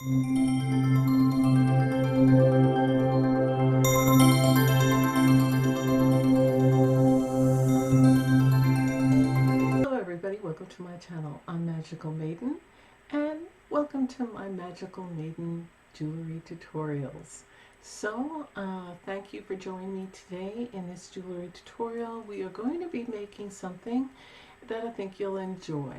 Hello everybody, welcome to my channel. I'm Magical Maiden and welcome to my Magical Maiden jewelry tutorials. So thank you for joining me today in this jewelry tutorial. We are going to be making something that I think you'll enjoy,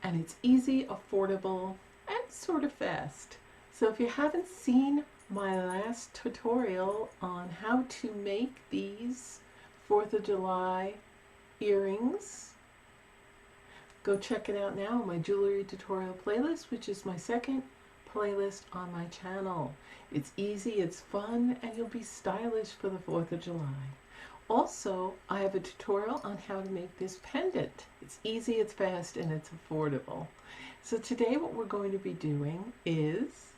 and it's easy, affordable, and sort of fast. So if you haven't seen my last tutorial on how to make these 4th of July earrings, go check it out now on my jewelry tutorial playlist, which is my second playlist on my channel. It's easy, it's fun, and you'll be stylish for the 4th of July. Also, I have a tutorial on how to make this pendant. It's easy, it's fast, and it's affordable. So today what we're going to be doing is...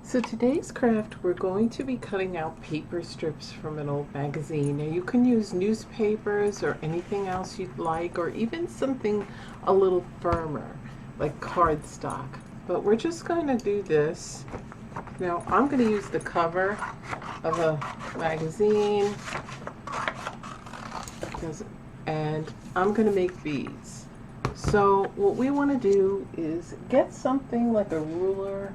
So today's craft, we're going to be cutting out paper strips from an old magazine. Now you can use newspapers or anything else you'd like, or even something a little firmer, like cardstock. But we're just going to do this. Now I'm going to use the cover of a magazine, and I'm going to make beads. So what we want to do is get something like a ruler.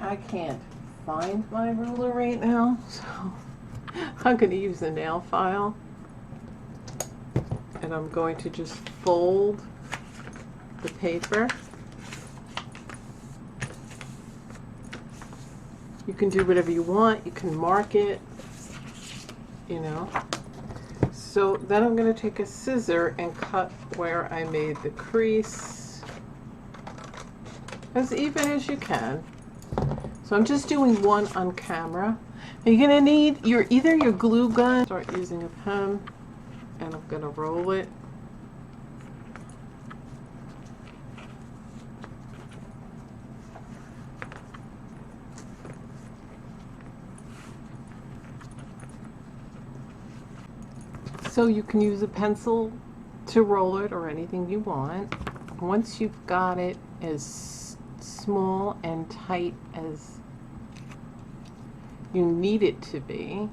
I can't find my ruler right now, so I'm going to use a nail file, and I'm going to just fold the paper. You can do whatever you want. You can mark it, you know. So then I'm going to take a scissor and cut where I made the crease as even as you can. So I'm just doing one on camera. Now you're going to need either your glue gun, start using a pen, and I'm going to roll it. So you can use a pencil to roll it or anything you want. Once you've got it as small and tight as you need it to be,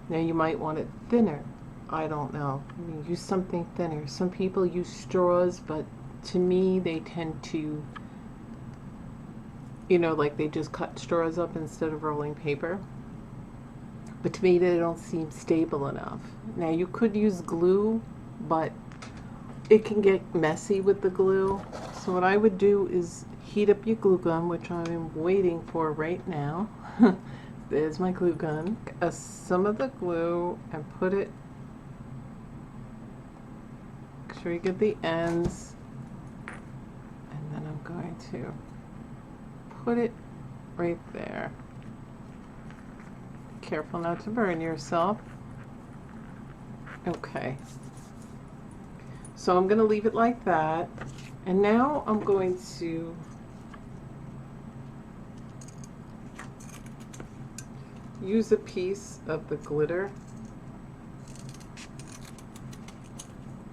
now you might want it thinner. I don't know. I mean, use something thinner. Some people use straws, but to me they tend to, you know, like they just cut straws up instead of rolling paper. But to me they don't seem stable enough. Now you could use glue, but it can get messy with the glue. So what I would do is heat up your glue gun, which I'm waiting for right now. There's my glue gun. Some of the glue and put it, make sure you get the ends, and then I'm going to put it right there. Careful not to burn yourself. Okay. So I'm going to leave it like that. And now I'm going to use a piece of the glitter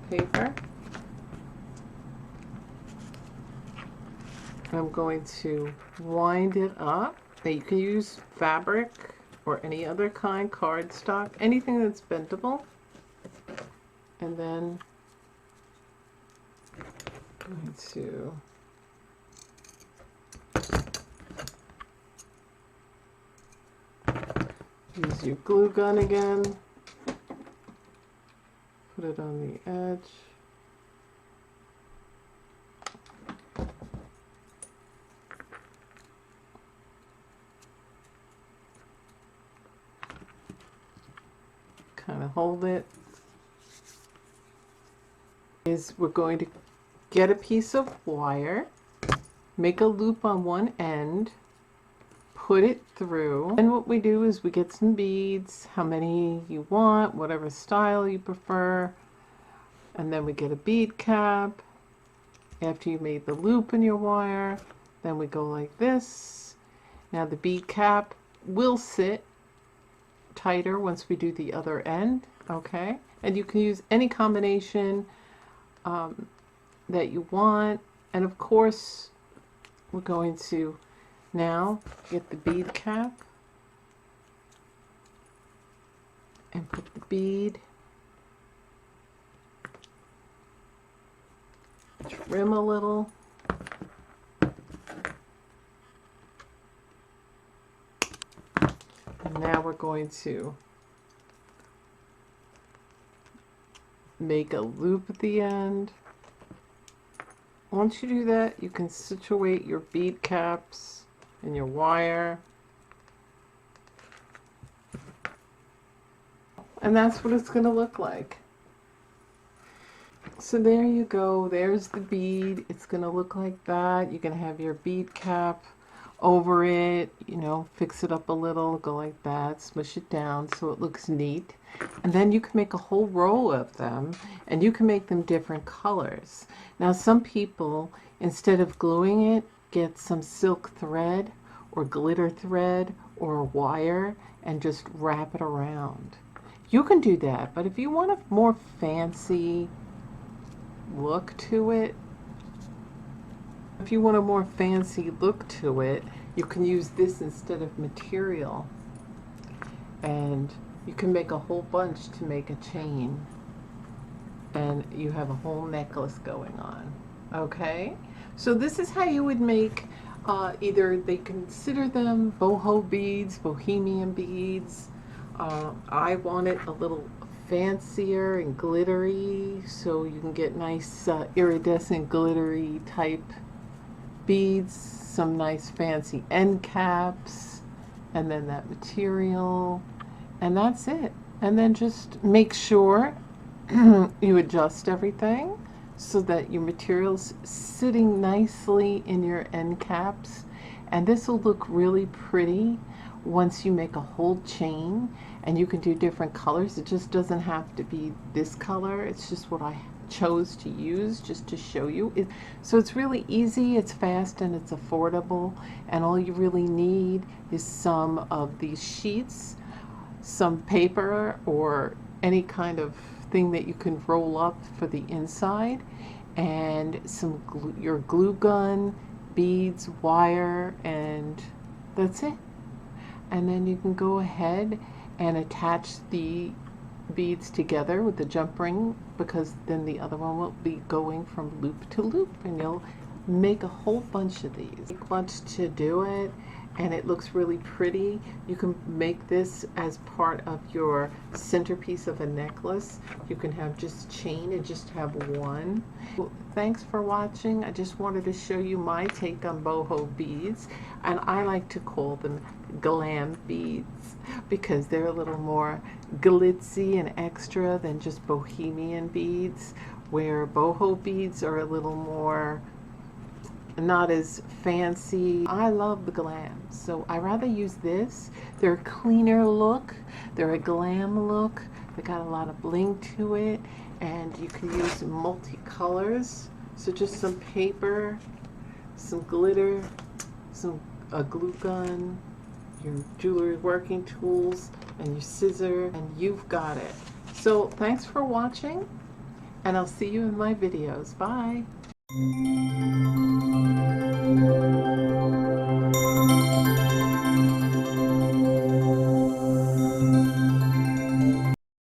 paper. I'm going to wind it up. Now you can use fabric or any other kind, cardstock, anything that's bendable. And then I'm going to use your glue gun again. Put it on the edge. Kind of hold it. We're going to get a piece of wire, make a loop on one end, put it through, and what we do is we get some beads, how many you want, whatever style you prefer, and then we get a bead cap. After you made the loop in your wire, then we go like this. Now the bead cap will sit tighter once we do the other end, okay? And you can use any combination. that you want. And of course, we're going to now get the bead cap and put the bead, trim a little, and now we're going to make a loop at the end. Once you do that, you can situate your bead caps and your wire. And that's what it's going to look like. So there you go. There's the bead. It's going to look like that. You can have your bead cap over it, you know, fix it up a little, go like that, smush it down so it looks neat. And then you can make a whole row of them, and you can make them different colors. Now some people, instead of gluing it, get some silk thread or glitter thread or a wire and just wrap it around. You can do that, but if you want a more fancy look to it, you can use this instead of material, and you can make a whole bunch to make a chain, and you have a whole necklace going on. Okay, so this is how you would make either they consider them boho beads, bohemian beads. I want it a little fancier and glittery, so you can get nice iridescent glittery type beads, some nice fancy end caps, and then that material, and that's it. And then just make sure you adjust everything so that your material's sitting nicely in your end caps, and this will look really pretty once you make a whole chain. And you can do different colors. It just doesn't have to be this color. It's just what I chose to use just to show you. So it's really easy, it's fast, and it's affordable. And all you really need is some of these sheets, some paper, or any kind of thing that you can roll up for the inside, and some your glue gun, beads, wire, and that's it. And then you can go ahead and attach the beads together with the jump ring, because then the other one will be going from loop to loop, and you'll make a whole bunch of these. Take much to do it, and it looks really pretty. You can make this as part of your centerpiece of a necklace. You can have just chain and just have one. Well, thanks for watching. I just wanted to show you my take on boho beads, and I like to call them glam beads because they're a little more glitzy and extra than just bohemian beads, where boho beads are a little more not as fancy. I love the glam, so I rather use this. They're a cleaner look, they're a glam look, they got a lot of bling to it, and you can use multicolors. So just some paper, some glitter, a glue gun, your jewelry working tools, and your scissor, and you've got it. So thanks for watching, and I'll see you in my videos. Bye.